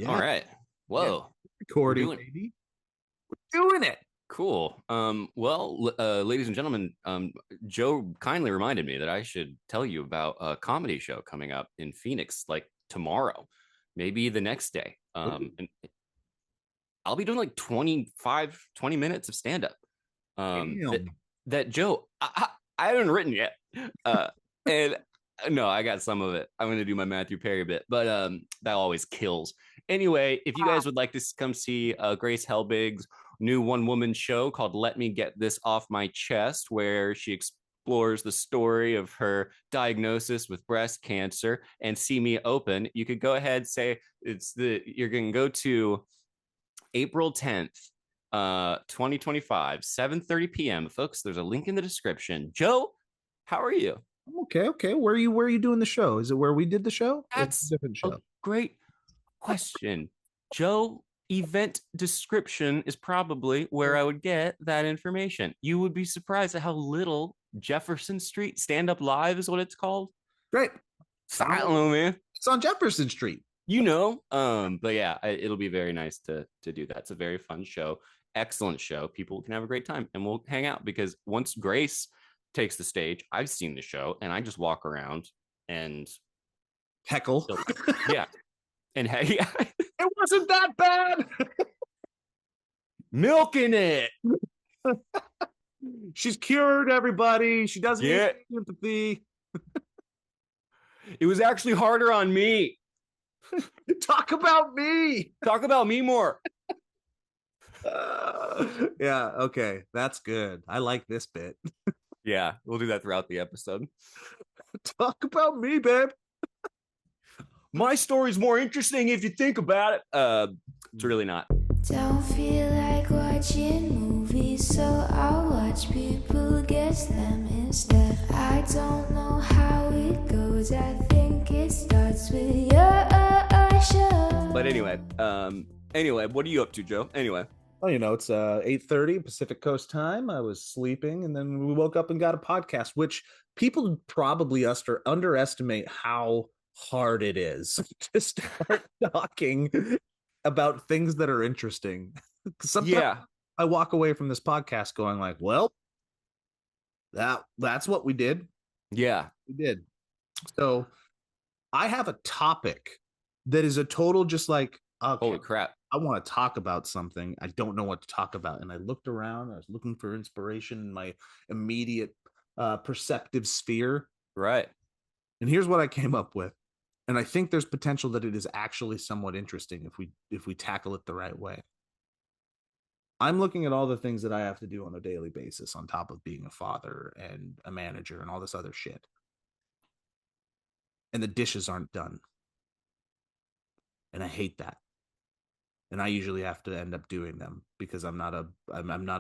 All Yeah. right. Yeah. Whoa. We're Recording, doing baby. We're doing it. cool. Ladies and gentlemen, Joe kindly reminded me that I should tell you about a comedy show coming up in Phoenix, like tomorrow, maybe the next day. Ooh, And I'll be doing like 20 minutes of stand up. That damn. Joe, I haven't written yet. And no, I got some of it. I'm going to do my Matthew Perry bit, but that always kills. Anyway, if you guys would like to come see Grace Helbig's new one woman show called Let Me Get This Off My Chest, where she explores the story of her diagnosis with breast cancer and see me open, you could go ahead, say you're going to go to April 10th, 2025, 7:30 p.m. Folks, there's a link in the description. Joe, how are you? Okay, okay. Where are you doing the show? Is it where we did the show? Or is it a That's different a show? great question. Joe, event description is probably where I would get that information. You would be surprised at how little Jefferson Street Stand Up Live is what it's called. Great. I don't know, man. It's on Jefferson Street. But yeah, it'll be very nice to do that. It's a very fun show, excellent show. People can have a great time, and we'll hang out because once Grace takes the stage, I've seen the show, and I just walk around and Heckle. yeah, and hey, It wasn't that bad. milking it. She's cured, everybody. She doesn't need Yeah, sympathy. it was actually harder on me. Talk about me. Talk about me more. Yeah, okay. That's good. I like this bit. Yeah, we'll do that throughout the episode. Talk about me, babe. My story's more interesting if you think about it. It's really not. Don't feel like watching movies, so I'll watch people guess them instead. I don't know how it goes. I think it starts with your show. But anyway, what are you up to, Joe? Anyway. Well, it's 8:30 Pacific Coast time. I was sleeping, and then we woke up and got a podcast, which people probably underestimate how hard it is to start talking about things that are interesting. Sometimes Yeah. I walk away from this podcast going like, well, that's what we did. Yeah. We did. So I have a topic that is a total just like, okay, Holy crap. I want to talk about something. I don't know what to talk about. And I looked around. I was looking for inspiration in my immediate perceptive sphere. Right. And here's what I came up with. And I think there's potential that it is actually somewhat interesting if we tackle it the right way. I'm looking at all the things that I have to do on a daily basis on top of being a father and a manager and all this other shit. And the dishes aren't done. And I hate that. And I usually have to end up doing them because I'm not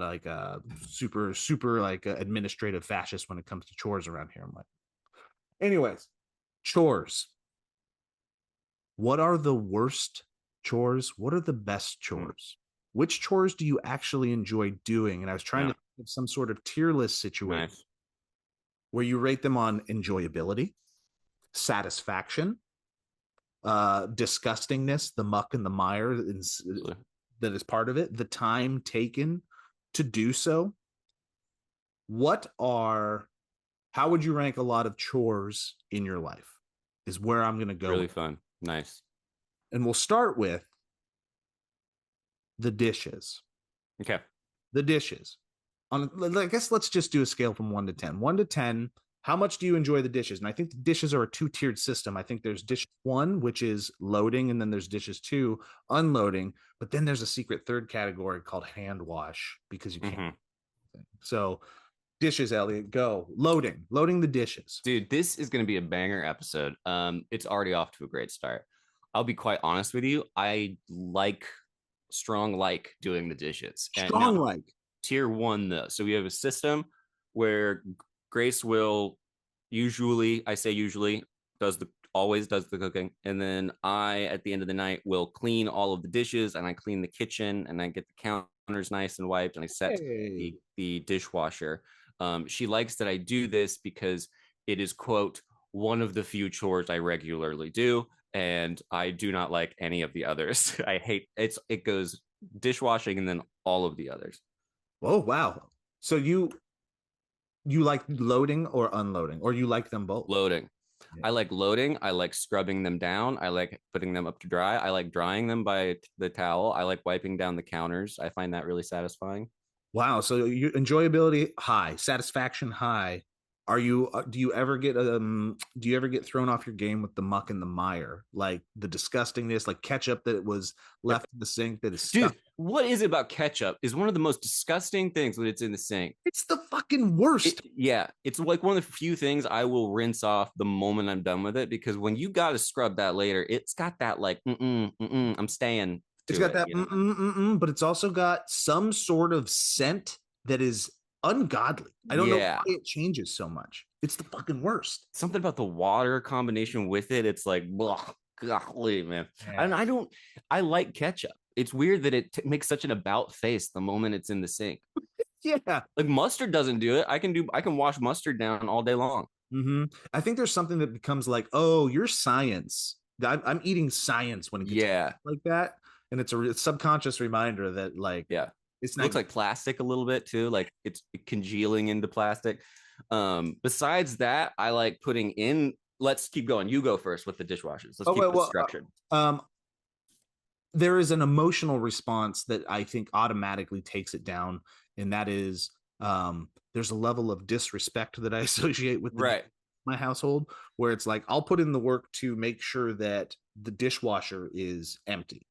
like a super like administrative fascist when it comes to chores around here. I'm like, anyways, chores. What are the worst chores? What are the best chores? Which chores do you actually enjoy doing? And I was trying to think of some sort of tier list situation where you rate them on enjoyability, satisfaction, disgustingness, the muck and the mire that is part of it, the time taken to do so. How would you rank a lot of chores in your life is where I'm going to go. Really fun. Nice. And we'll start with the dishes. Okay. The dishes. I guess let's just do a scale from 1 to 10. 1 to 10, how much do you enjoy the dishes? And I think the dishes are a two-tiered system. I think there's dish 1, which is loading, and then there's dishes 2, unloading. But then there's a secret third category called hand wash because you can't. Mm-hmm. So dishes, Elliott, go. Loading the dishes. Dude, this is going to be a banger episode. It's already off to a great start. I'll be quite honest with you. I like doing the dishes. Tier 1 though. So we have a system where Grace will always does the cooking, and then I at the end of the night will clean all of the dishes, and I clean the kitchen, and I get the counters nice and wiped, and I set the dishwasher. She likes that I do this because it is, quote, one of the few chores I regularly do. and I do not like any of the others. I hate it goes dishwashing and then all of the others. Oh wow. So you like loading or unloading, or you like them both? Loading. Yeah. I like loading. I like scrubbing them down. I like putting them up to dry. I like drying them by the towel. I like wiping down the counters. I find that really satisfying. Wow. So you enjoyability high, satisfaction high. Are you do you ever get thrown off your game with the muck and the mire? Like the disgustingness, like ketchup that was Yep. left in the sink that is stuck. Dude, what is it about ketchup? Is one of the most disgusting things when it's in the sink. It's the fucking worst. Yeah, it's like one of the few things I will rinse off the moment I'm done with it, because when you got to scrub that later, it's got that like, I'm staying. It's got that, you know? but it's also got some sort of scent that is ungodly. I don't know why it changes so much. It's the fucking worst. Something about the water combination with it. It's like, blah, golly, man. Yeah. And I like ketchup. It's weird that it makes such an about face the moment it's in the sink. Yeah. Like mustard doesn't do it. I can wash mustard down all day long. Mm-hmm. I think there's something that becomes like, oh, you're science. I'm eating science when it gets like that. And it's a subconscious reminder that like, it looks like plastic a little bit too, like it's congealing into plastic. Besides that, I like putting in. Let's keep going. You go first with the dishwashers. Let's keep it structured. There is an emotional response that I think automatically takes it down, and that is there's a level of disrespect that I associate with my household, where it's like I'll put in the work to make sure that the dishwasher is empty.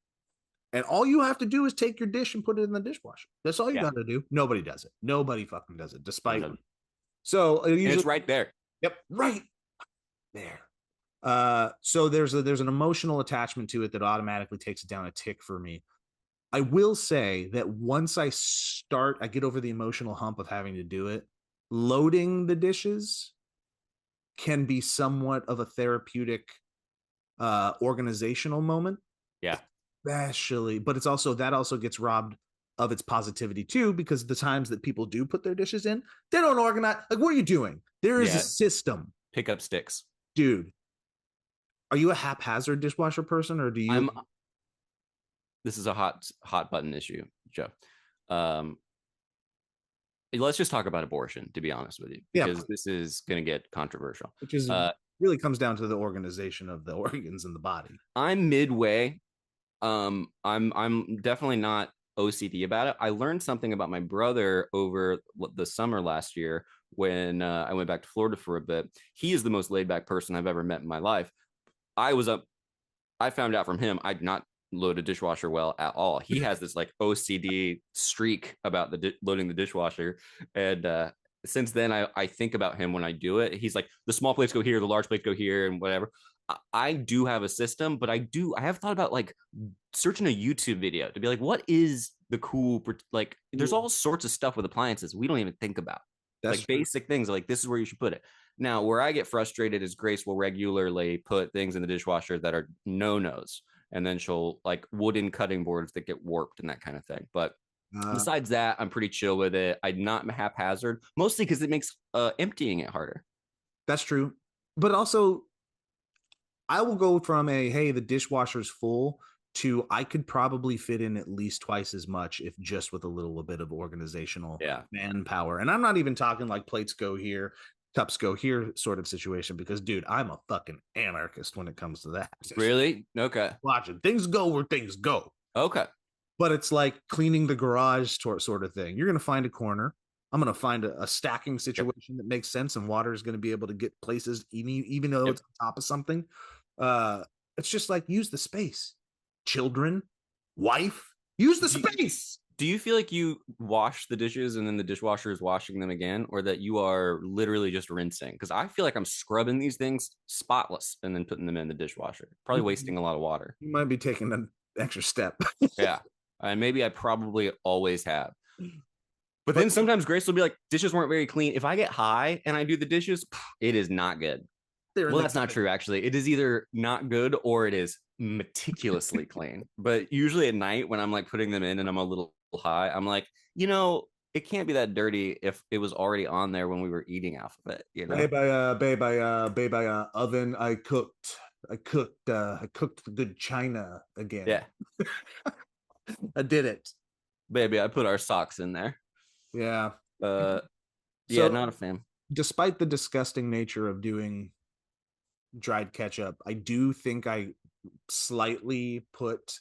And all you have to do is take your dish and put it in the dishwasher. That's all you got to do. Nobody does it. Nobody fucking does it, despite. So it's right there. Yep, right there. So there's an emotional attachment to it that automatically takes it down a tick for me. I will say that once I get over the emotional hump of having to do it. Loading the dishes can be somewhat of a therapeutic organizational moment. Yeah. Especially, but it's also that also gets robbed of its positivity too, because the times that people do put their dishes in, they don't organize. Like, what are you doing? There is a system. Pick up sticks, dude. Are you a haphazard dishwasher person, or do you? This is a hot button issue, Joe. Let's just talk about abortion, to be honest with you, because this is going to get controversial. Which is really comes down to the organization of the organs in the body. I'm midway. I'm definitely not OCD about it. I learned something about my brother over the summer last year when I went back to Florida for a bit. He is the most laid back person I've ever met in my life. I found out from him I'd not load a dishwasher well at all. He has this like OCD streak about loading the dishwasher, and since then I think about him when I do it. He's like, the small plates go here, the large plates go here, and whatever. I do have a system, but I have thought about like searching a YouTube video to be like, what is the cool, like there's all sorts of stuff with appliances we don't even think about. That's like true. Basic things like this is where you should put it. Now, where I get frustrated is Grace will regularly put things in the dishwasher that are no-nos, and then she'll like wooden cutting boards that get warped and that kind of thing. But besides that, I'm pretty chill with it. I'm not haphazard, mostly because it makes emptying it harder. That's true. But also, I will go from hey, the dishwasher's full to I could probably fit in at least twice as much if just with a little bit of organizational manpower. And I'm not even talking like plates go here, cups go here sort of situation, because dude, I'm a fucking anarchist when it comes to that. Really? Okay. Watching things go where things go. Okay. But it's like cleaning the garage sort of thing. You're going to find a corner. I'm going to find a stacking situation that makes sense, and water is going to be able to get places even though it's on top of something. It's just like, use the space. Children, wife, use the space. Do you feel like you wash the dishes and then the dishwasher is washing them again, or that you are literally just rinsing? Because I feel like I'm scrubbing these things spotless and then putting them in the dishwasher, probably wasting a lot of water. You might be taking an extra step. Yeah, and maybe I probably always have. But then sometimes Grace will be like, dishes weren't very clean. If I get high and I do the dishes, it is not good. Well, that's not true, actually. It is either not good or it is meticulously clean. But usually at night when I'm like putting them in and I'm a little high, I'm like, it can't be that dirty if it was already on there when we were eating off of it. Babe, oven I cooked. I cooked the good china again. Yeah, I did it. baby, I put our socks in there. Yeah. Uh, yeah, So not a fan. despite the disgusting nature of doing dried ketchup, I do think I slightly put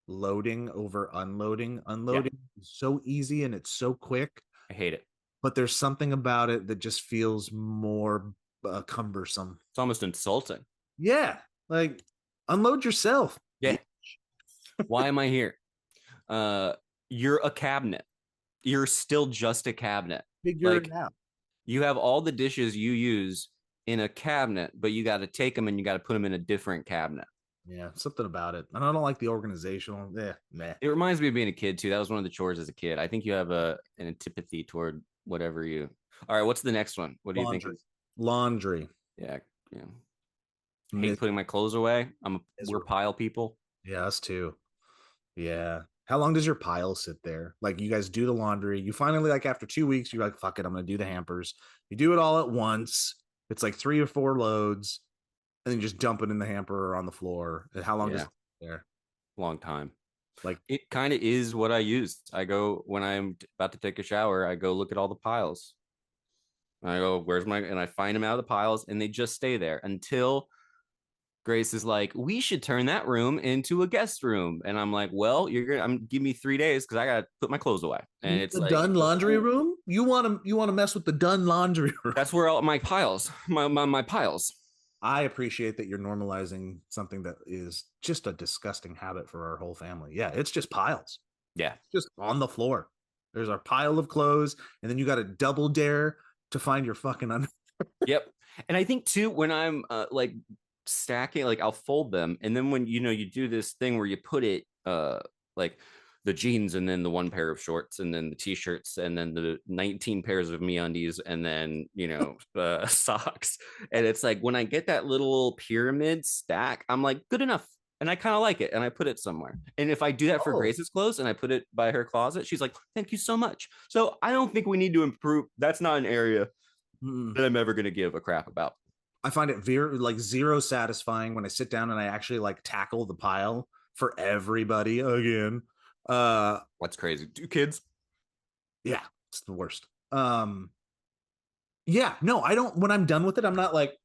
loading over unloading. Unloading is so easy and it's so quick, I hate it. but there's something about it that just feels more cumbersome. It's almost insulting. Yeah, like unload yourself. Yeah. Why am I here? You're a cabinet. You're still just a cabinet. Figure Like, it out. you have all the dishes you use in a cabinet, but you got to take them and you got to put them in a different cabinet. Yeah, something about it. And I don't like the organizational. Meh. It reminds me of being a kid too. That was one of the chores as a kid. I think you have an antipathy toward whatever you. All right, what's the next one? What do you think? Laundry. Yeah, yeah. Hate putting my clothes away. We're pile people. Yeah, us too. Yeah. How long does your pile sit there? Like you guys do the laundry. You finally like after 2 weeks, you're like, fuck it, I'm gonna do the hampers. You do it all at once. It's like 3 or 4 loads, and then you just dump it in the hamper or on the floor. And how long does it sit there? Long time. Like it kind of is what I use. I go when I'm about to take a shower, I go look at all the piles. And I go, and I find them out of the piles, and they just stay there until Grace is like, we should turn that room into a guest room. And I'm like, well, give me 3 days because I gotta put my clothes away. And it's like done laundry room. You want to mess with the done laundry room? That's where all my piles, my piles. I appreciate that you're normalizing something that is just a disgusting habit for our whole family. Yeah, it's just piles. Yeah, it's just on the floor. There's our pile of clothes, and then you got to double dare to find your fucking under. Yep. And I think too, when I'm like stacking, like I'll fold them, and then when you do this thing where you put it like the jeans and then the 1 pair of shorts and then the t-shirts and then the 19 pairs of MeUndies and then socks, and it's like when I get that little pyramid stack, I'm like, good enough. And I kind of like it, and I put it somewhere. And if I do that for Grace's clothes and I put it by her closet, she's like, thank you so much. So I don't think we need to improve. That's not an area that I'm ever going to give a crap about. I find it very zero satisfying when I sit down and I actually like tackle the pile for everybody again. What's crazy? 2 kids. Yeah, it's the worst. Yeah, no, I don't. When I'm done with it, I'm not like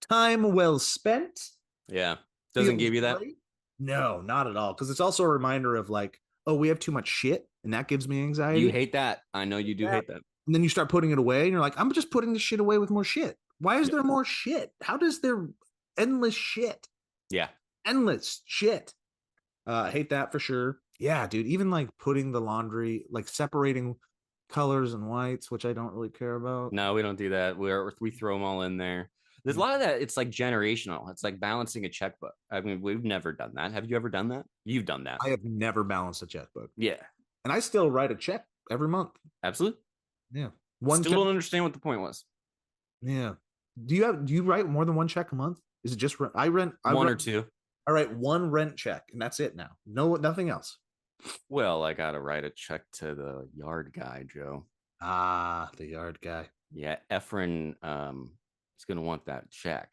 time well spent. Yeah, doesn't give you that. Great. No, not at all. Because it's also a reminder of like, oh, we have too much shit, and that gives me anxiety. You hate that. I know you do hate that. And then you start putting it away, and you're like, I'm just putting this shit away with more shit. Why is there more shit? How does there endless shit? Yeah, endless shit. I hate that for sure. Yeah, dude. Even like putting the laundry, like separating colors and whites, which I don't really care about. No, we don't do that. We throw them all in there. There's a lot of that. It's like generational. It's like balancing a checkbook. I mean, we've never done that. Have you ever done that? You've done that. I have never balanced a checkbook. Yeah. And I still write a check every month. Absolutely. Yeah. Don't understand what the point was. Yeah. Do you write more than 1 check a month? Is it just I rent one or two? I write 1 rent check and that's it now. No, nothing else. Well, I gotta write a check to the yard guy, Joe. Ah, the yard guy. Yeah, Efren is gonna want that check.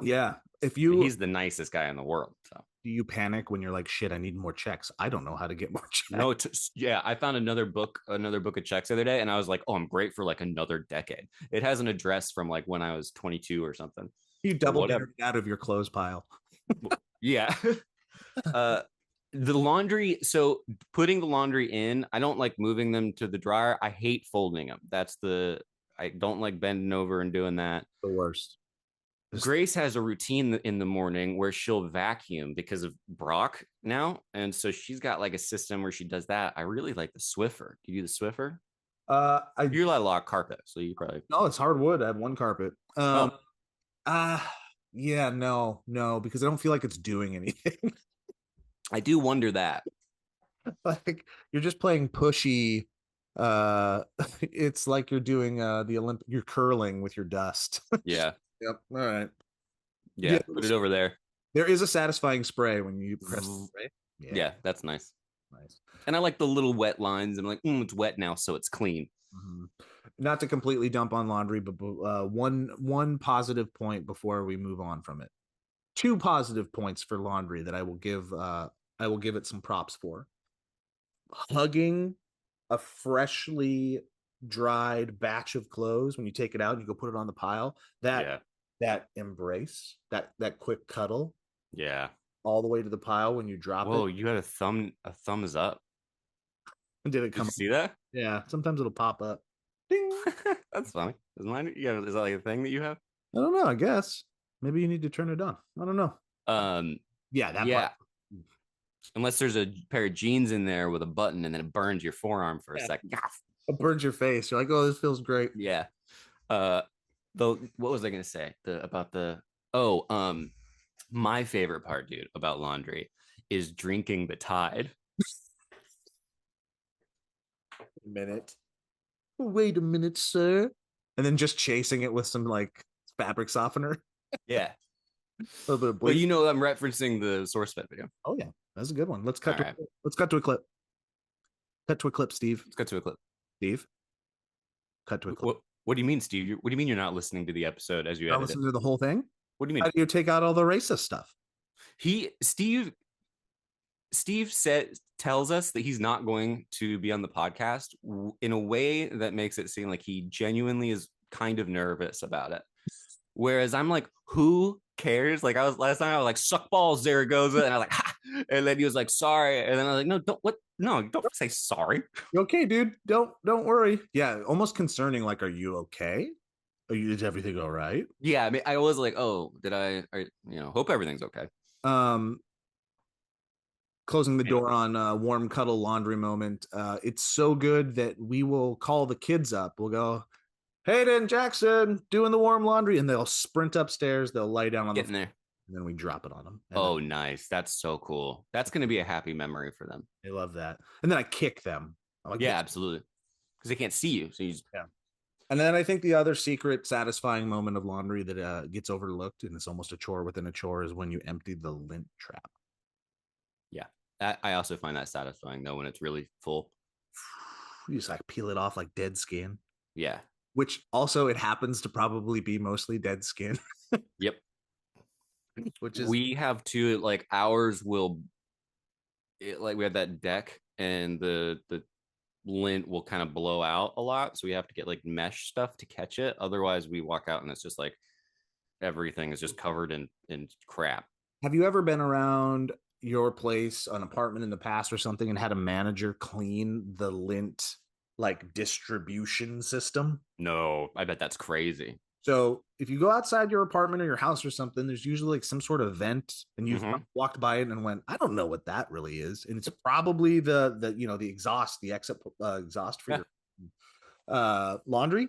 Yeah. He's the nicest guy in the world. So do you panic when you're like, shit, I need more checks? I don't know how to get more checks. No, yeah, I found another book of checks the other day, and I was like, oh, I'm great for like another decade. It has an address from like when I was 22 or something. You double out of your clothes pile. Yeah. The laundry, so putting the laundry in, I don't like moving them to the dryer. I hate folding them. I don't like bending over and doing that. The worst. Grace has a routine in the morning where she'll vacuum because of Brock now. And so she's got like a system where she does that. I really like the Swiffer. Do you do the Swiffer? You like a lot of carpet, so you probably. No, it's hardwood. I have 1 carpet. Yeah, no, because I don't feel like it's doing anything. I do wonder that. Like you're just playing pushy. It's like you're doing you're curling with your dust. Yeah. Yep. All right. Yeah, put it over there. There is a satisfying spray when you press the spray. Yeah, that's nice. Nice. And I like the little wet lines. I'm like, it's wet now, so it's clean. Mm-hmm. not to completely dump on laundry, but one positive point before we move on from it. 2 positive points for laundry that I will give it some props for. Hugging a freshly dried batch of clothes when you take it out and you go put it on the pile. That embrace, that quick cuddle. Yeah. All the way to the pile when you drop it. Whoa, you had a thumbs up. Did it come? Did you see that? Yeah, sometimes it'll pop up. Ding. That's funny. Is mine? Yeah, is that like a thing that you have? I don't know. I guess maybe you need to turn it on. I don't know. Yeah, that part. Unless there's a pair of jeans in there with a button and then it burns your forearm for a second. It burns your face. You're like, oh, this feels great. Yeah. What was I gonna say? My favorite part, dude, about laundry is drinking the Tide. Wait a minute, sir. And then just chasing it with some like fabric softener. Yeah. A little bit of bleach. But you know, I'm referencing the SourceFed video. Oh yeah, that's a good one. Let's cut to a clip. Cut to a clip, Steve. Let's cut to a clip. Steve. Cut to a clip. What do you mean, Steve? What do you mean you're not listening to the episode as you edit it? Listen to the whole thing? What do you mean? How do you take out all the racist stuff? Steve tells us that he's not going to be on the podcast in a way that makes it seem like he genuinely is kind of nervous about it. Whereas I'm like, who cares? Like last night I was like, suck balls, Zaragoza, and I was like, ha! And then he was like, sorry, and then I was like, don't say sorry. You're okay, dude. Don't worry. Yeah, almost concerning. Like, are you okay? Is everything all right? Yeah, I mean, I was like, oh, hope everything's okay. Closing the door on warm cuddle laundry moment. It's so good that we will call the kids up. We'll go, Hayden, Jackson, doing the warm laundry, and they'll sprint upstairs. They'll lie down on the floor, there, and then we drop it on them. Nice. That's so cool. That's going to be a happy memory for them. They love that. And then I kick them. Like, yeah, absolutely. Because they can't see you. So yeah. And then I think the other secret satisfying moment of laundry that gets overlooked, and it's almost a chore within a chore, is when you empty the lint trap. Yeah. I also find that satisfying, though, when it's really full. You just like peel it off like dead skin. Yeah. Which also it happens to probably be mostly dead skin. Yep. Which is, we have two, like ours will, like we have that deck and the lint will kind of blow out a lot. So we have to get like mesh stuff to catch it. Otherwise we walk out and it's just like everything is just covered in crap. Have you ever been around your place, an apartment in the past or something, and had a manager clean the lint like distribution system? No, I bet that's crazy. So if you go outside your apartment or your house or something, there's usually like some sort of vent, and you've walked by it and went, I don't know what that really is. And it's probably the exhaust, the exit exhaust for your laundry.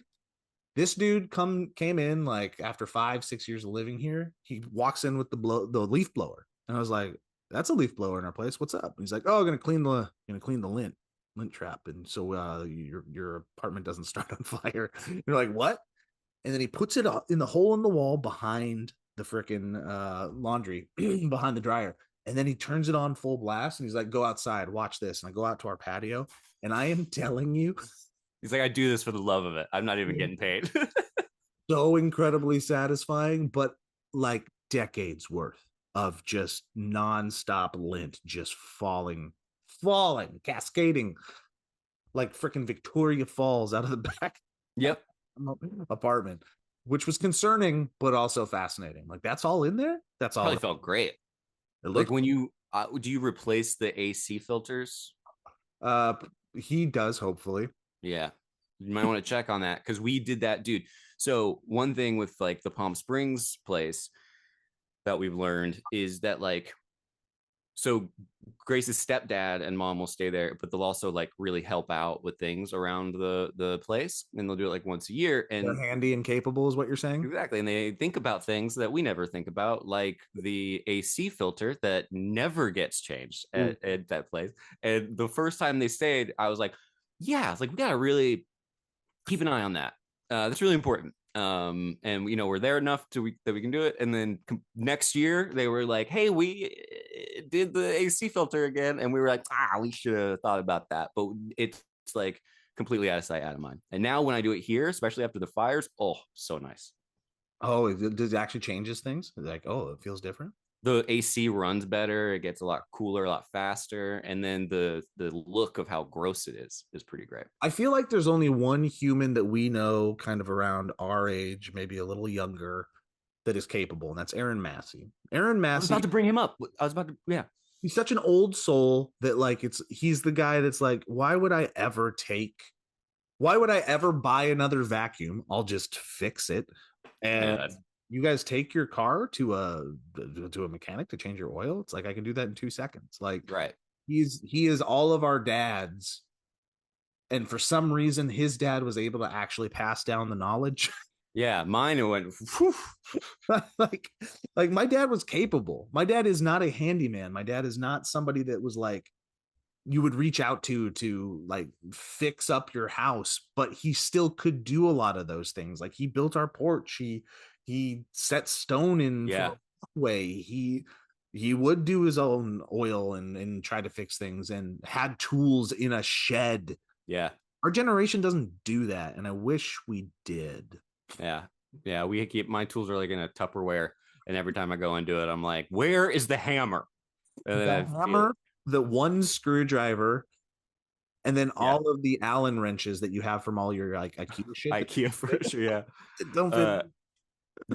This dude came in like after 5-6 years of living here. He walks in with the leaf blower, and I was like, that's a leaf blower in our place. What's up? And he's like, oh, gonna clean the lint trap, and so your apartment doesn't start on fire. You're like, what? And then he puts it in the hole in the wall behind the freaking laundry, behind the dryer. And then he turns it on full blast, and he's like, go outside, watch this. And I go out to our patio, and I am telling you, he's like, I do this for the love of it. I'm not even getting paid. So incredibly satisfying, but like decades worth of just nonstop lint just falling, cascading like freaking Victoria Falls out of the back. Yep. Apartment, which was concerning but also fascinating. Like, that's all in there. That's all. Probably felt great. Like when you do you replace the AC filters? He does, hopefully. Yeah, you might want to check on that, because we did that, dude. So one thing with like the Palm Springs place that we've learned is that like, so Grace's stepdad and mom will stay there, but they'll also like really help out with things around the place, and they'll do it like once a year. And they're handy and capable, is what you're saying? Exactly. And they think about things that we never think about, like the AC filter that never gets changed at that place. And the first time they stayed, I was like, yeah, it's like, we gotta really keep an eye on that. That's really important. And we're there enough that we can do it. And then next year they were like, hey, we did the AC filter again, and we were like, we should have thought about that. But it's like completely out of sight, out of mind. And now when I do it here, especially after the fires, oh, so nice. Oh, does it actually changes things? Like, oh, it feels different. The AC runs better, it gets a lot cooler, a lot faster, and then the look of how gross it is pretty great. I feel like there's only one human that we know kind of around our age, maybe a little younger, that is capable, and that's Aaron Massey. Aaron I was Massey, about to bring him up. Yeah. he's such an old soul that like he's the guy that's like, why would I ever buy another vacuum? I'll just fix it. And Yeah, you guys take your car to a mechanic to change your oil. It's like I can do that in 2 seconds. Like right. he is all of our dads. And for some reason, his dad was able to actually pass down the knowledge. Yeah, mine went whew. like my dad was capable. My dad is not a handyman. My dad is not somebody that was like you would reach out to like fix up your house, but he still could do a lot of those things. Like he built our porch. He set stone in Yeah. for a way. He would do his own oil and try to fix things and had tools in a shed. Yeah. Our generation doesn't do that, and I wish we did. Yeah. Yeah. We keep my tools are like in a Tupperware. And every time I go into it, I'm like, where is the hammer? And then The hammer, the one screwdriver, and then all of the Allen wrenches that you have from all your like IKEA shit. IKEA for sure. Yeah. Don't fit.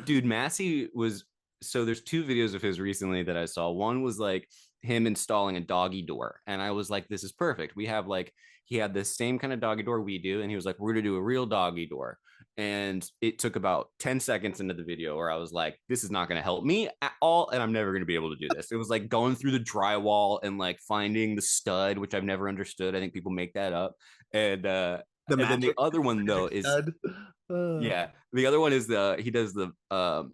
Dude, Massey was so there's 2 videos of his recently that I saw. One was like him installing a doggy door. And I was like, this is perfect. We have like he had the same kind of doggy door we do. And he was like, we're gonna do a real doggy door. And it took about 10 seconds into the video where I was like, this is not going to help me at all. And I'm never going to be able to do this. It was like going through the drywall and like finding the stud, which I've never understood. I think people make that up. And then the other one though is yeah, the other one is he does the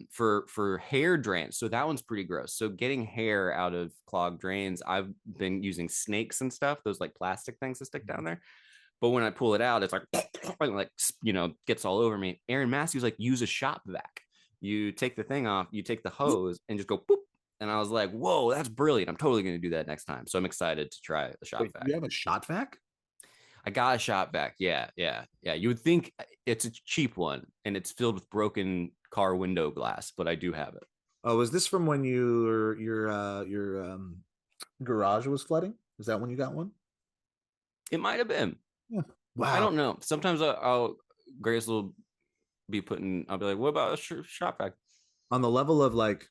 for hair drains. So that one's pretty gross. So getting hair out of clogged drains, I've been using snakes and stuff, those like plastic things to stick down there. But when I pull it out, it's like, gets all over me. Aaron Massey was like, use a shop vac. You take the thing off, you take the hose and just go boop. And I was like, whoa, that's brilliant. I'm totally going to do that next time. So I'm excited to try a shop vac. You have a shop vac? I got a shop vac. Yeah. You would think it's a cheap one and it's filled with broken car window glass, but I do have it. Oh, is this from when your garage was flooding? Is that when you got one? It might have been. Yeah. Wow. I don't know. Sometimes Grace will be I'll be like, what about a shop vac? On the level of like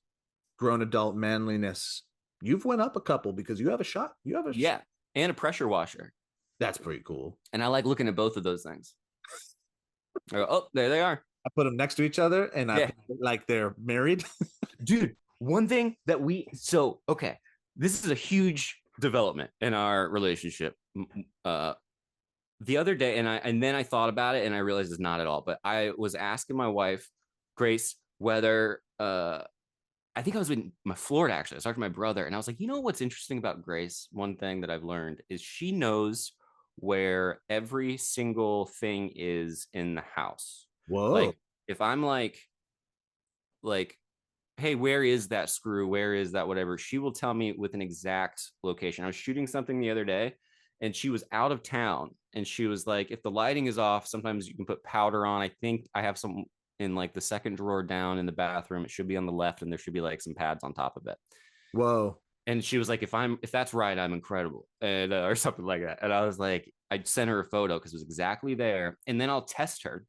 grown adult manliness, you've went up a couple because you have a shot. And a pressure washer. That's pretty cool. And I like looking at both of those things. I go, oh, there they are. I put them next to each other and I like they're married. Dude, one thing that okay, this is a huge development in our relationship. The other day, and then I thought about it and I realized it's not at all. But I was asking my wife, Grace, whether I think I was in Florida actually. I was talking to my brother and I was like, you know what's interesting about Grace? One thing that I've learned is she knows where every single thing is in the house. Whoa. Like if I'm like, hey, where is that screw? Where is that whatever? She will tell me with an exact location. I was shooting something the other day and she was out of town and she was like, if the lighting is off, sometimes you can put powder on. I think I have some in like the second drawer down in the bathroom. It should be on the left and there should be like some pads on top of it. Whoa. And she was like, if that's right, I'm incredible. And or something like that. And I was like, I'd send her a photo because it was exactly there. And then I'll test her.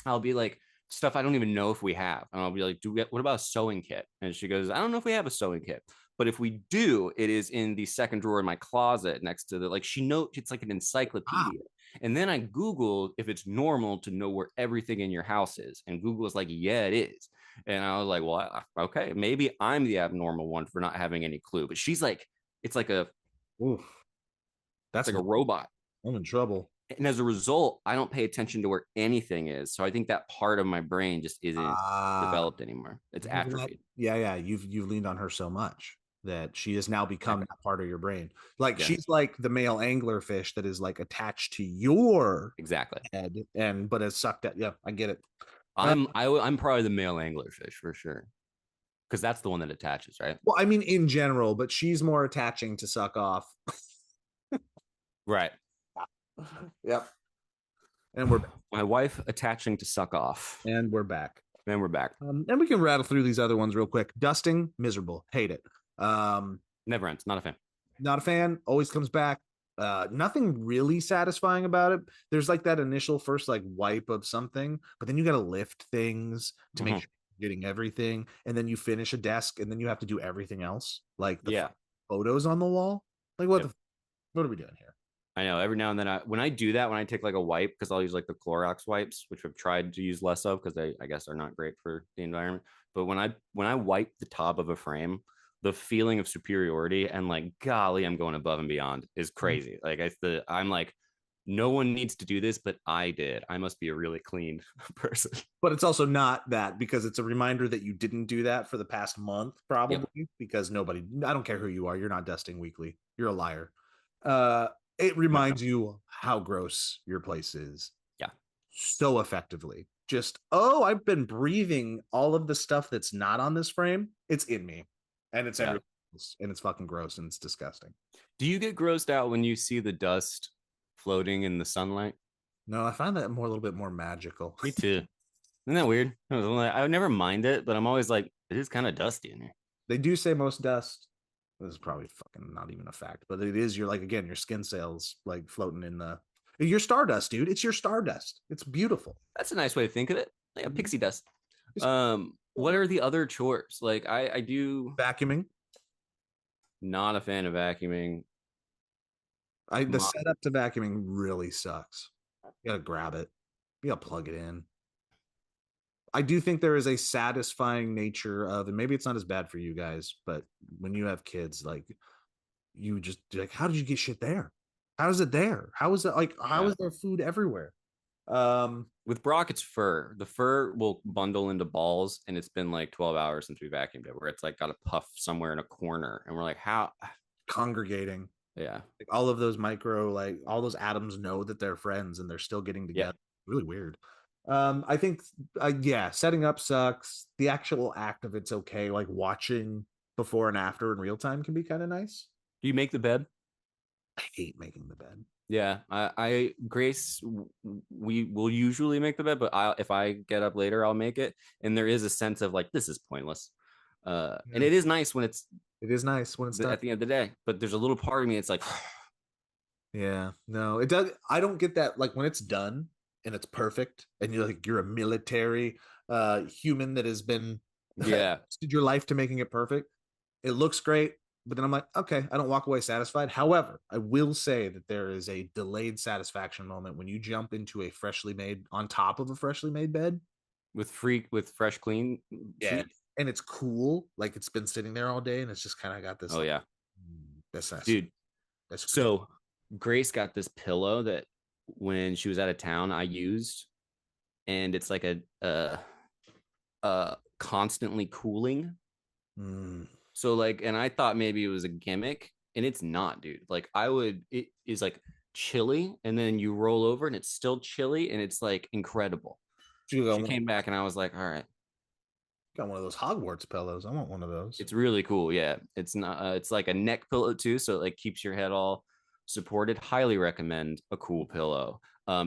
I'll be like, stuff I don't even know if we have. And I'll be like, what about a sewing kit? And she goes, I don't know if we have a sewing kit. But if we do, it is in the second drawer in my closet next to she knows it's like an encyclopedia. Wow. And then I Googled if it's normal to know where everything in your house is. And Google was like, yeah, it is. And I was like, well, okay, maybe I'm the abnormal one for not having any clue. But she's like, it's like that's like a robot. I'm in trouble. And as a result, I don't pay attention to where anything is. So I think that part of my brain just isn't developed anymore. It's atrophied. Yeah. You've leaned on her so much that she has now become that part of your brain. Like she's like the male anglerfish that is like attached to your head but it's sucked at. Yeah, I get it. I'm probably the male anglerfish for sure. Because that's the one that attaches, right? Well, I mean in general, but she's more attaching to suck off. Right. Yep. And we're My wife attaching to suck off. back. And we're back. And we can rattle through these other ones real quick. Dusting, miserable, hate it. Never ends. Not a fan. Not a fan. Always comes back. Nothing really satisfying about it. There's like that initial first like wipe of something, but then you got to lift things to make sure you're getting everything, and then you finish a desk, and then you have to do everything else, like the photos on the wall. Like what are we doing here? I know. Every now and then, when I do that, when I take like a wipe, because I'll use like the Clorox wipes, which I've tried to use less of because I guess are not great for the environment. But when I wipe the top of a frame, the feeling of superiority and like, golly, I'm going above and beyond is crazy. Like I'm like, no one needs to do this, but I did. I must be a really clean person. But it's also not that, because it's a reminder that you didn't do that for the past month, probably, because I don't care who you are, you're not dusting weekly. You're a liar. It reminds you how gross your place is. Yeah. So effectively. Just, I've been breathing all of the stuff that's not on this frame. It's in me. And it's everywhere else, and it's fucking gross, and it's disgusting. Do you get grossed out when you see the dust floating in the sunlight? No, I find that a little bit more magical. Me too. Isn't that weird? I would never mind it, but I'm always like, it is kind of dusty in here. They do say most dust. This is probably fucking not even a fact, but it is your skin cells like floating in your stardust, dude. It's your stardust. It's beautiful. That's a nice way to think of it. Like a pixie dust. What are the other chores? Like I do vacuuming. Not a fan of vacuuming. The setup to vacuuming really sucks. You gotta grab it. You gotta plug it in. I do think there is a satisfying nature of, and maybe it's not as bad for you guys, but when you have kids, like you just like, how did you get shit there? How is it there? How is it like? How is there food everywhere? With Brock, it's fur. The fur will bundle into balls, and it's been like 12 hours since we vacuumed it, where it's like got a puff somewhere in a corner, and we're like, how? Congregating. Yeah. Like all of those all those atoms know that they're friends, and they're still getting together. Yeah. Really weird. I think, setting up sucks. The actual act of it's okay. Like watching before and after in real time can be kind of nice. Do you make the bed? I hate making the bed. Yeah, Grace, we will usually make the bed, but if I get up later, I'll make it. And there is a sense of like, this is pointless. And it is nice when it's done at the end of the day. But there's a little part of me, it's like, yeah, no, it does. I don't get that. Like when it's done and it's perfect, and you're a military human that has been invested your life to making it perfect. It looks great. But then I'm like, okay, I don't walk away satisfied. However, I will say that there is a delayed satisfaction moment when you jump into on top of a freshly made bed with fresh, clean. Yeah. And it's cool. Like it's been sitting there all day, and it's just kind of got this. Oh, yeah. That's nice. Dude. That's so Grace got this pillow that when she was out of town, I used, and it's like a constantly cooling. So like, and I thought maybe it was a gimmick, and it's not, dude. Like it is like chilly, and then you roll over and it's still chilly, and it's like incredible. She came back and I was like, all right. Got one of those Hogwarts pillows. I want one of those. It's really cool. Yeah. It's not, it's like a neck pillow too. So it like keeps your head all supported. Highly recommend a cool pillow.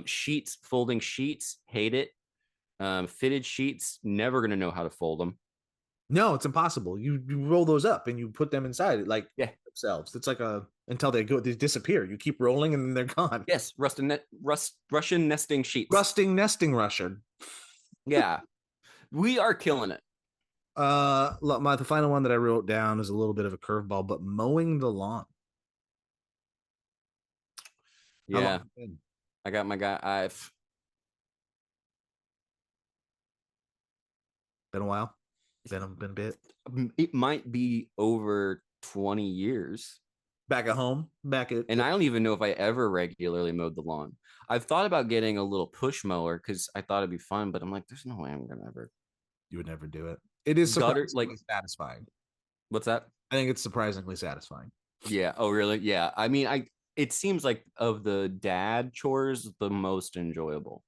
Sheets, folding sheets, hate it. Fitted sheets, never going to know how to fold them. No, it's impossible. You roll those up and you put them inside it like themselves. It's like until they disappear. You keep rolling and then they're gone. Yes, Russian nesting sheets. Rusting nesting Russian. Yeah. We are killing it. The final one that I wrote down is a little bit of a curveball, but mowing the lawn. Yeah. I got my guy. I've been a while. Been a bit. It might be over 20 years. Back at home, and I don't even know if I ever regularly mowed the lawn. I've thought about getting a little push mower because I thought it'd be fun, but I'm like, there's no way I'm gonna ever. You would never do it. It is surprisingly satisfying. What's that? I think it's surprisingly satisfying. Yeah. Oh, really? Yeah. I mean, it seems like of the dad chores, the most enjoyable.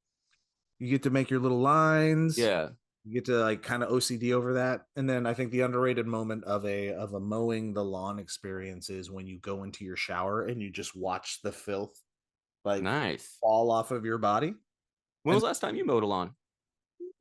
You get to make your little lines. Yeah. You get to like kind of OCD over that. And then I think the underrated moment of a mowing the lawn experience is when you go into your shower and you just watch the filth like nice fall off of your body. When was the last time you mowed a lawn?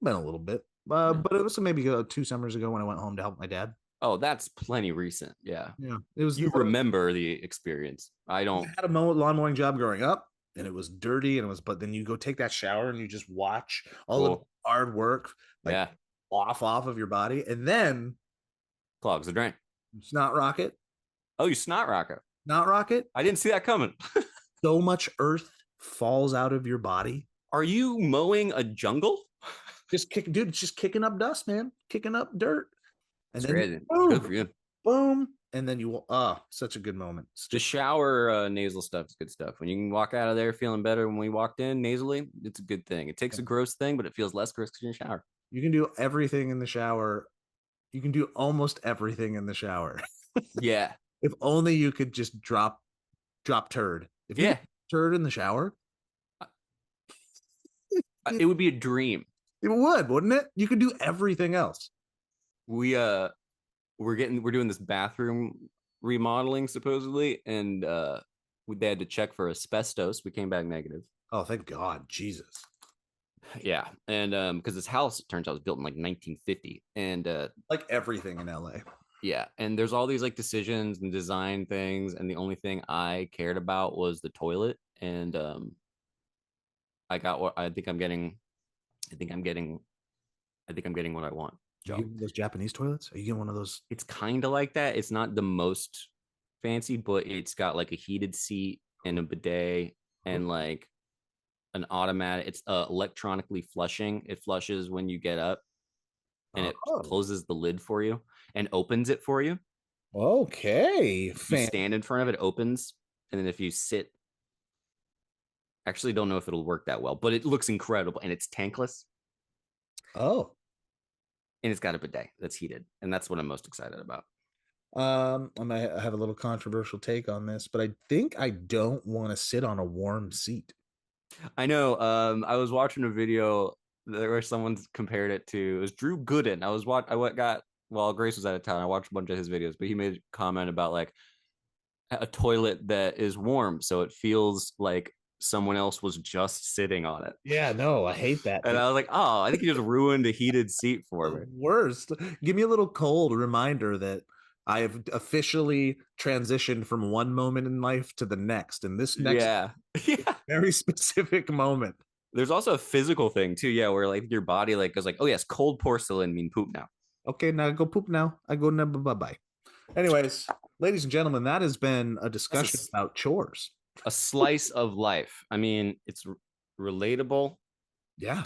Been a little bit, but it was maybe 2 summers ago when I went home to help my dad. Oh, that's plenty recent. Yeah. Yeah, it was. You remember the experience. I I don't. had a lawn mowing job growing up, and it was dirty, and it was. But then you go take that shower, and you just watch all the Cool. hard work, like Yeah. off of your body, and then Clogs the drain. snot rocket, Oh, you snot rocket. not rocket. I didn't see that coming. So much earth falls out of your body. Are you mowing a jungle? Just kick, dude. It's just kicking up dust, man. Kicking up dirt, and That's then crazy. boom, Good for you. boom, and then you. Such a good moment. Just shower nasal stuff is good stuff. When you can walk out of there feeling better when we walked in nasally, it's a good thing. It takes a gross thing, but it feels less gross because you're in the shower. You can do everything in the shower. You can do almost everything in the shower. Yeah. If only you could just drop turd. If you Yeah. turd in the shower, It would be a dream. it would, wouldn't it? You could do everything else. We're doing this bathroom remodeling supposedly, and they had to check for asbestos. We came back negative. Oh, thank God, Jesus. Yeah, and because this house, it turns out, was built in like 1950, and Like everything in LA. yeah, and there's all these like decisions and design things, and the only thing I cared about was the toilet, and I got what I think I'm getting. I think I'm getting what I want. You get one of those Japanese toilets? Are you getting one of those? It's kind of like that. It's not the most fancy, but it's got like a heated seat and a bidet and like an automatic. It's electronically flushing. It flushes when you get up, and it closes the lid for you and opens it for you. Okay. You stand in front of it, opens, and then if you sit, actually don't know if it'll work that well, but it looks incredible, and it's tankless, Oh. and it's got a bidet that's heated, and that's what I'm most excited about. I might have a little controversial take on this, but I think I don't want to sit on a warm seat. I know. I was watching a video where someone compared it to, it was Drew Gooden. While Grace was out of town, I watched a bunch of his videos, but he made a comment about like a toilet that is warm, so it feels like someone else was just sitting on it. Yeah, no, I hate that. And I was like, oh, I think you just ruined a heated seat for me. Worst. Give me a little cold reminder that I have officially transitioned from one moment in life to the next, and this next Yeah. very specific moment. There's also a physical thing too, yeah, where like your body like goes like, oh yes, cold porcelain mean poop now. Okay, now I go poop now. I go now, bye-bye. Anyways, ladies and gentlemen, that has been a discussion about chores. A slice of life. I mean, it's relatable. Yeah,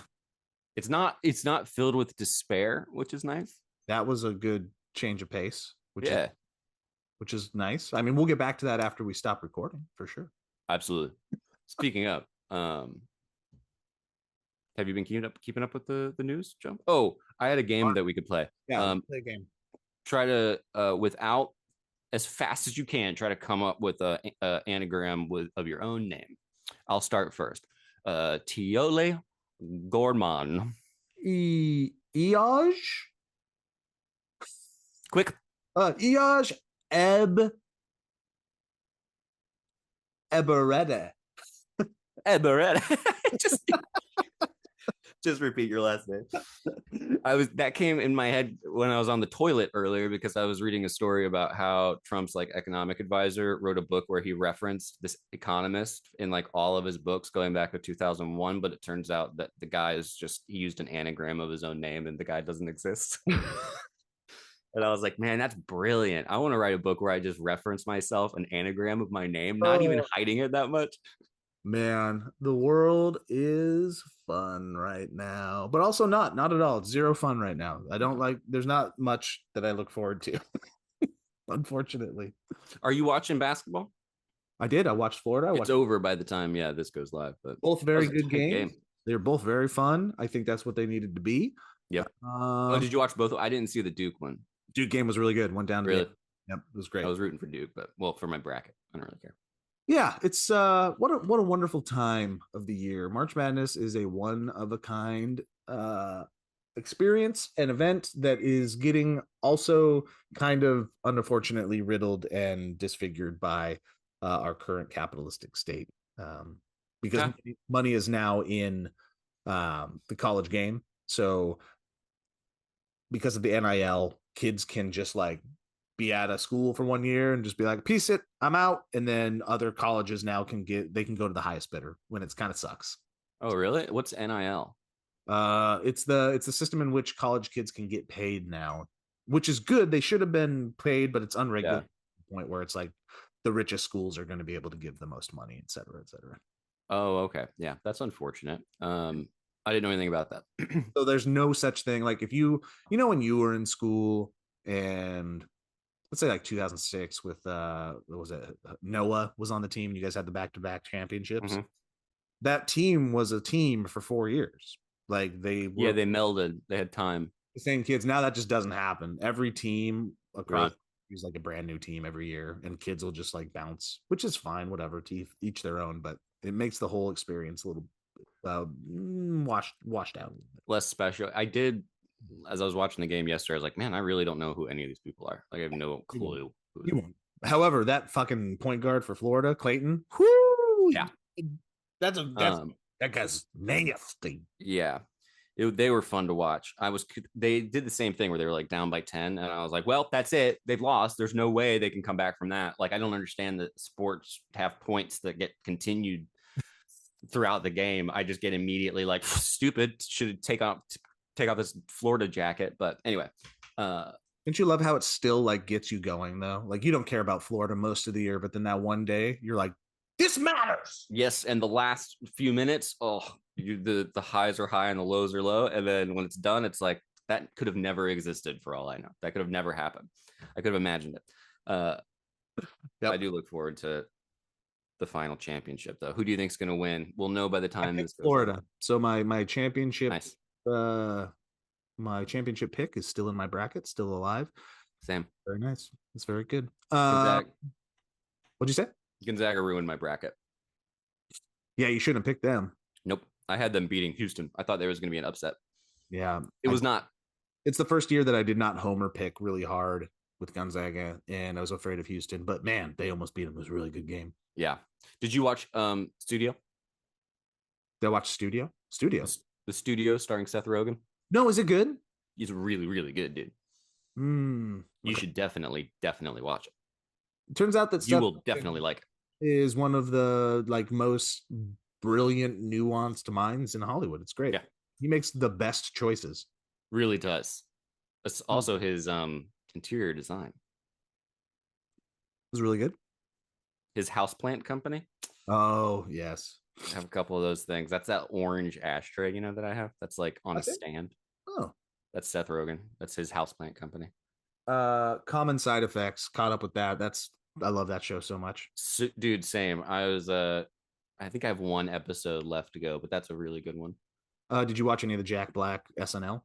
It's not filled with despair, which is nice. that was a good change of pace, which is nice. I mean, we'll get back to that after we stop recording for sure. Absolutely. Speaking of, have you been keeping up with the news, Joe? Oh, I had a game that we could play. Yeah, play a game. Try to without, as fast as you can, try to come up with a anagram of your own name. I'll start first. Tiole Gorman. Iaj? Quick. Iaj Eberede. Just repeat your last name. That came in my head when I was on the toilet earlier because I was reading a story about how Trump's like economic advisor wrote a book where he referenced this economist in like all of his books going back to 2001, but it turns out that the guy he used an anagram of his own name and the guy doesn't exist. And I was like, man, that's brilliant. I want to write a book where I just reference myself, an anagram of my name, not even hiding it that much. Man, the world is fun right now, but also not at all. It's zero fun right now. There's not much that I look forward to, unfortunately. Are you watching basketball? I did. I watched Florida. It's over by the time, this goes live. But both very good games. They're both very fun. I think that's what they needed to be. Yep. Did you watch both? I didn't see the Duke one. Duke game was really good. Went down to really. Yep, it was great. I was rooting for Duke, but for my bracket, I don't really care. Yeah, it's what a wonderful time of the year. March Madness is a one of a kind experience, an event that is getting also kind of unfortunately riddled and disfigured by our current capitalistic state, because money is now in the college game. So because of the NIL, kids can just like be at a school for 1 year and just be like, peace it, I'm out. And then other colleges now can go to the highest bidder when it's kind of sucks. Oh, really? What's NIL? It's the system in which college kids can get paid now, which is good. They should have been paid, but it's unregulated to the point where it's like the richest schools are going to be able to give the most money, et cetera, et cetera. Oh, okay. Yeah, that's unfortunate. I didn't know anything about that. So there's no such thing. Like if when you were in school and let's say like 2006 with what was it? Noah was on the team. You guys had the back-to-back championships. Mm-hmm. That team was a team for 4 years. Like they melded. They had time. The same kids. Now that just doesn't happen. Every team across Really? is like a brand new team every year, and kids will just like bounce, which is fine. Whatever, to each their own. But it makes the whole experience a little washed out. Less special. I did, as I was watching the game yesterday, I was like, man, I really don't know who any of these people are. Like, I have no clue. You won't. However, that fucking point guard for Florida, Clayton, whoo, yeah, that guy's nasty. Yeah. They were fun to watch. They did the same thing where they were like down by 10, and I was like, well, that's it. They've lost. There's no way they can come back from that. Like, I don't understand that sports have points that get continued throughout the game. I just get immediately like, stupid, should take off this Florida jacket. But anyway, don't you love how it still like gets you going though? Like, you don't care about Florida most of the year, but then that one day you're like, this matters. Yes, and the last few minutes, the highs are high and the lows are low, and then when it's done, it's like that could have never existed for all I know. That could have never happened. I could have imagined it. Yep. I do look forward to the final championship, though. Who do you think is going to win? We'll know by the time this goes Florida. on. So my championship, nice. My championship pick is still in my bracket, still alive. Same. Very nice. It's very good. What'd you say? Gonzaga ruined my bracket. Yeah, you shouldn't have picked them. Nope. I had them beating Houston. I thought there was going to be an upset. Yeah. It was not. It's the first year that I did not homer pick really hard with Gonzaga, and I was afraid of Houston. But, man, they almost beat them. It was a really good game. Yeah. Did you watch Studio? Did I watch Studio? Studio. The Studio starring Seth Rogen? No, is it good? He's really, really good, dude. You should definitely watch it. It turns out that you will definitely like it. Is one of the like most brilliant, nuanced minds in Hollywood. It's great. Yeah, he makes the best choices. Really does. It's also his interior design. It was really good. His houseplant company. Oh yes, I have a couple of those things. That's that orange ashtray, that I have. That's like on a stand. Oh, that's Seth Rogen. That's his houseplant company. Common Side Effects. Caught up with that. I love that show so much. Dude, same. I think I have one episode left to go, but that's a really good one. Did you watch any of the Jack Black SNL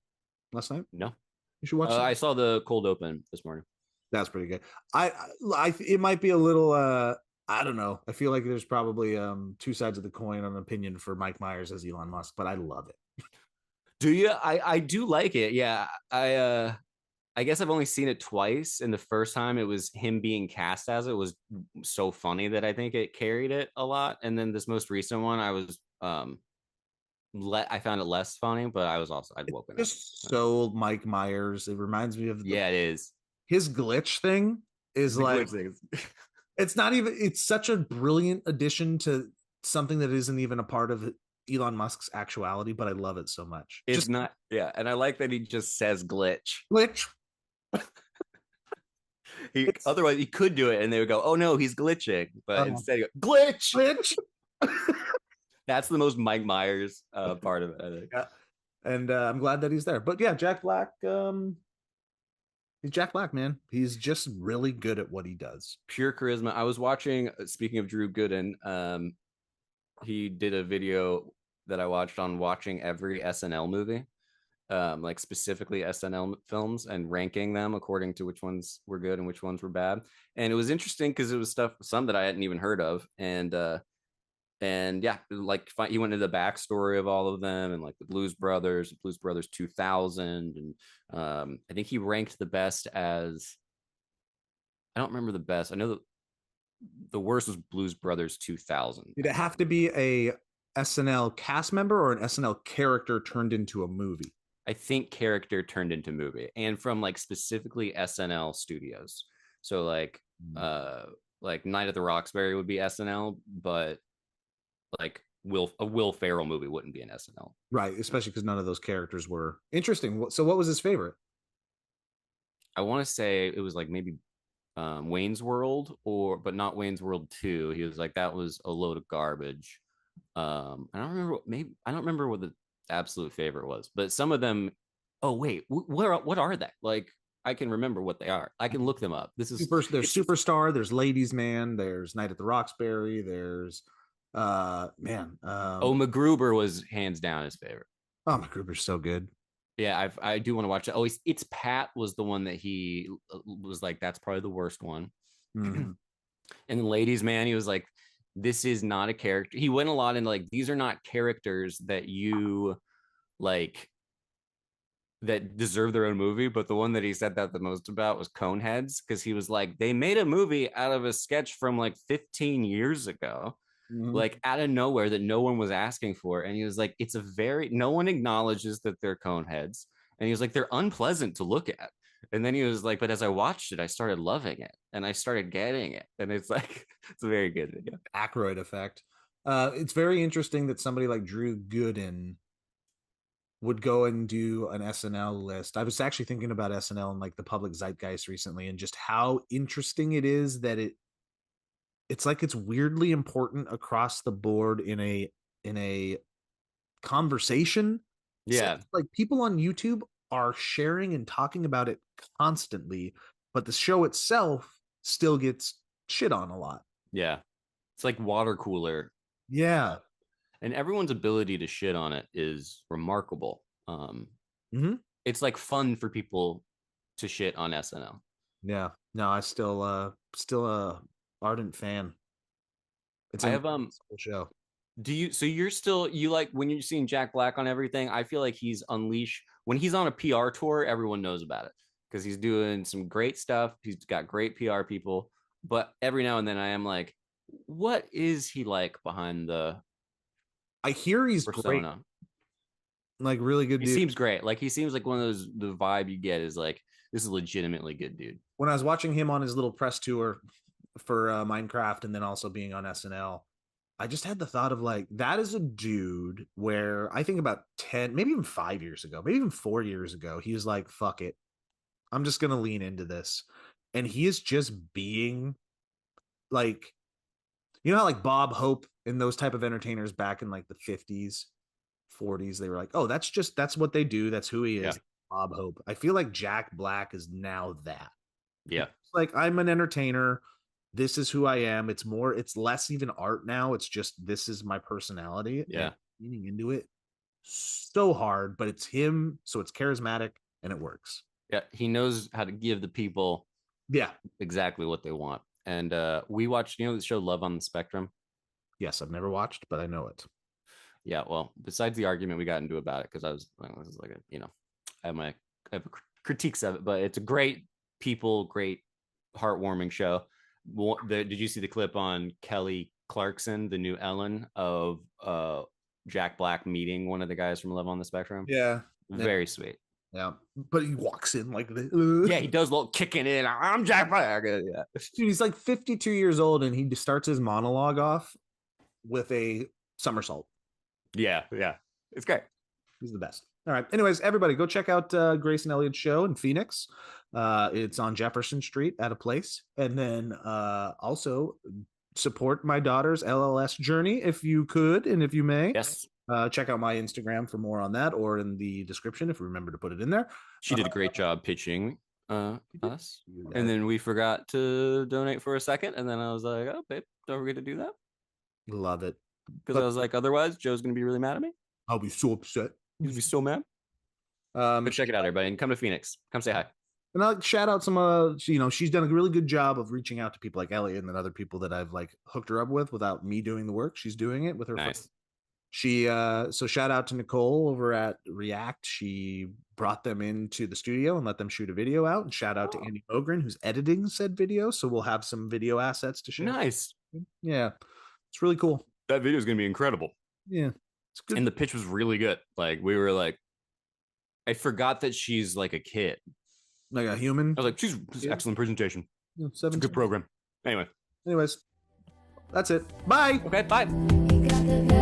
last night? No. You should watch I saw the cold open this morning. That's pretty good. It might be a little I don't know. I feel like there's probably two sides of the coin on opinion for Mike Myers as Elon Musk, but I love it. Do you? I do like it. Yeah. I guess I've only seen it twice, and the first time it was him being cast as it was so funny that I think it carried it a lot. And then this most recent one, I was I found it less funny, but I'd woken up. So Mike Myers, it reminds me of it is. His glitch thing is like it's not even. It's such a brilliant addition to something that isn't even a part of Elon Musk's actuality, but I love it so much. It's not, yeah, and I like that he just says glitch. Otherwise, he could do it, and they would go, "Oh no, he's glitching," but instead, he goes, glitch. That's the most Mike Myers part of it, I think. Yeah. And I'm glad that he's there. But yeah, Jack Black. He's Jack Black, man. He's just really good at what he does. Pure charisma. I was watching. Speaking of Drew Gooden, he did a video that I watched on watching every SNL movie, like specifically SNL films, and ranking them according to which ones were good and which ones were bad. And it was interesting because it was some that I hadn't even heard of, and yeah, like he went into the backstory of all of them, and like the Blues Brothers 2000, and I think he ranked the best as, I don't remember the best. I know the worst was Blues Brothers 2000. Did it have to be a SNL cast member or an SNL character turned into a movie? I think character turned into movie, and from like specifically SNL studios. So like Night at the Roxbury would be SNL, but like a Will Ferrell movie wouldn't be an SNL. Right, especially because none of those characters were interesting. So what was his favorite? I want to say it was like maybe Wayne's World, but not Wayne's World 2. He was like, that was a load of garbage. I don't remember what the absolute favorite was, but some of them. Oh wait, what are they? Like I can remember what they are. I can look them up. There's Superstar, there's Ladies Man, there's Night at the Roxbury, there's oh, MacGruber was hands down his favorite. Oh, MacGruber's so good. Yeah, I do want to watch it. Oh, it's Pat was the one that he was like, that's probably the worst one. Mm-hmm. And the Ladies Man, he was like, this is not a character. He went a lot into like, these are not characters that you like that deserve their own movie. But the one that he said that the most about was Coneheads, because he was like, they made a movie out of a sketch from like 15 years ago. Mm-hmm. Like out of nowhere that no one was asking for. And he was like, no one acknowledges that they're cone heads. And he was like, they're unpleasant to look at. And then he was like, but as I watched it, I started loving it and I started getting it. And it's like, it's a very good video. Aykroyd effect. It's very interesting that somebody like Drew Gooden would go and do an SNL list. I was actually thinking about SNL and like the public zeitgeist recently, and just how interesting it is that it's like it's weirdly important across the board in a conversation. Yeah. So, like people on YouTube are sharing and talking about it constantly, but the show itself still gets shit on a lot. Yeah. It's like water cooler. Yeah. And everyone's ability to shit on it is remarkable. It's like fun for people to shit on SNL. Yeah. No, I still a ardent fan. It's a cool show. You like when you're seeing Jack Black on everything? I feel like he's unleashed when he's on a PR tour, everyone knows about it because he's doing some great stuff. He's got great PR people, but every now and then I am like, what is he like behind the I hear he's persona? Great. Like really good dude. He seems great. Like he seems like one of those, the vibe you get is like, this is legitimately good dude. When I was watching him on his little press tour for Minecraft and then also being on SNL, I just had the thought of like, that is a dude where I think about 10, maybe even 5 years ago, maybe even 4 years ago, he was like, fuck it. I'm just going to lean into this. And he is just being like, you know how like Bob Hope and those type of entertainers back in like the 50s, 40s, they were like, oh, that's what they do. That's who he is. Yeah. Bob Hope. I feel like Jack Black is now that. Yeah. It's like, I'm an entertainer. This is who I am. It's less even art now. It's just, this is my personality. Yeah. Leaning into it so hard, but it's him. So it's charismatic and it works. Yeah. He knows how to give the people exactly what they want. And we watched, the show Love on the Spectrum. Yes. I've never watched, but I know it. Yeah. Well, besides the argument we got into about it, because I was like, I have critiques of it, but it's a great heartwarming show. Did you see the clip on Kelly Clarkson, the new Ellen, of Jack Black meeting one of the guys from Love on the Spectrum? Yeah. Very sweet. Yeah. But he walks in like this. Yeah, he does a little kicking in. I'm Jack Black. Yeah. Dude, he's like 52 years old and he starts his monologue off with a somersault. Yeah. It's great. He's the best. All right. Anyways, everybody go check out Grace and Elliott's show in Phoenix. It's on Jefferson Street at a place. And then also support my daughter's LLS journey if you could and if you may. Yes. Check out my Instagram for more on that, or in the description if we remember to put it in there. She did a great job pitching us. And then we forgot to donate for a second. And then I was like, oh, babe, don't forget to do that. Love it. Because I was like, otherwise, Joe's going to be really mad at me. I'll be so upset. He's be so mad. But check it out, everybody, and come to Phoenix. Come say hi. And I'll shout out some, she's done a really good job of reaching out to people like Elliott and then other people that I've like hooked her up with without me doing the work. She's doing it with her. Nice. So shout out to Nicole over at React. She brought them into the studio and let them shoot a video out. And shout out to Andy Mogren, who's editing said video. So we'll have some video assets to share. Nice. Yeah. It's really cool. That video is going to be incredible. Yeah, it's good. And the pitch was really good. Like we were like, I forgot that she's like a kid. Like a human. I was like, she's excellent presentation. Yeah, It's a good program. Anyway. Anyways, that's it. Bye. Okay, bye. You got the